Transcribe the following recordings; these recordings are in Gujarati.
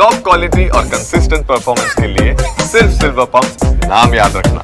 टॉप क्वालिटी और कंसिस्टेंट परफॉर्मेंस के लिए सिर्फ सिल्वर पंप नाम याद रखना।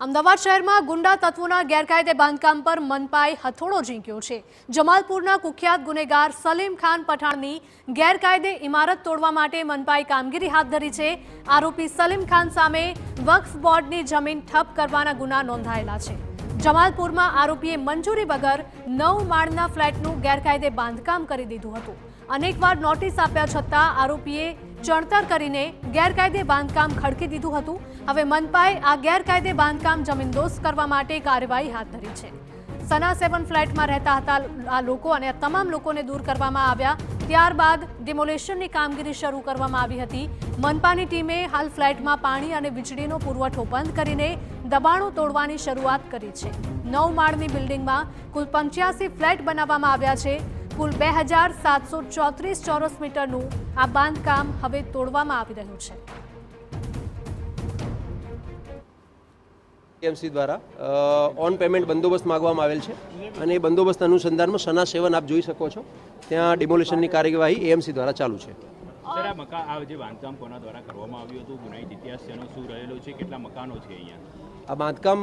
અમદાવાદ શહેરમાં ગુંડા તત્વોના ગેરકાયદે બાંધકામ પર મનપાએ હથોડો ઝીંક્યો છે। જમાલપુરના કુખ્યાત ગુનેગાર સલીમ ખાન પઠાણની ગેરકાયદે ઇમારત તોડવા માટે મનપાએ કામગીરી હાથ ધરી છે। આરોપી સલીમ ખાન સામે વક્ફ બોર્ડની જમીન ઠપ કરવાના ગુના નોંધાયેલા છે। જમાલપુરમાં આરોપીએ મંજૂરી વગર 9 માળના ફ્લેટનું ગેરકાયદે બાંધકામ કરી દીધું હતું। અનેકવાર નોટિસ આપ્યા છતાં આરોપીએ ચણતર કરીને ગેરકાયદે બાંધકામ ખડકી દીધું હતું। હવે મનપાએ આ ગેરકાયદે બાંધકામ જમીનદોસ્ત કરવા માટે કાર્યવાહી હાથ ધરી છે। સના 7 ફ્લેટમાં રહેતા હતા આ લોકો અને તમામ લોકોને દૂર કરવામાં આવ્યા। ત્યારબાદ ડિમોલેશનની કામગીરી શરૂ કરવામાં આવી હતી। મનપાની ટીમે હાલ ફ્લેટમાં પાણી અને વીજળીનો પુરવઠો બંધ કરીને દબાણો તોડવાની શરૂઆત કરી છે। 9 માળની બિલ્ડિંગમાં કુલ 85 ફ્લેટ બનાવવામાં આવ્યા છે। કુલ 2734 ચોરસ મીટરનું આ બાંધકામ હવે તોડવામાં આવી રહ્યું છે। એમસી દ્વારા ઓન પેમેન્ટ બંદોબસ્ત માગવામાં આવેલ છે અને એ બંદોબસ્ત અનુસંધાનમાં સના 7 આપ જોઈ શકો છો ત્યાં ડિમોલિશનની કાર્યવાહી એએમસી દ્વારા ચાલુ છે। સર, આ જે બાંધકામ કોના દ્વારા કરવામાં આવ્યું હતું, ગુનાહિત ઇતિહાસ તેનો શું રહેલો છે, કેટલા મકાનો છે અહીંયા? આ બાંધકામ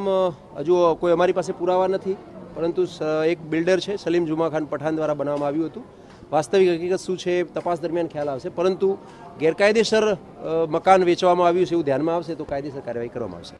હજુ કોઈ અમારી પાસે પુરાવા નથી, પરંતુ એક બિલ્ડર છે સલીમ જુમા ખાન પઠાણ દ્વારા બનાવવામાં આવ્યું હતું। વાસ્તવિક હકીકત શું છે તપાસ દરમિયાન ખ્યાલ આવશે, પરંતુ ગેરકાયદેસર મકાન વેચવામાં આવ્યું છે એવું ધ્યાનમાં આવશે તો કાયદેસર કાર્યવાહી કરવામાં આવશે।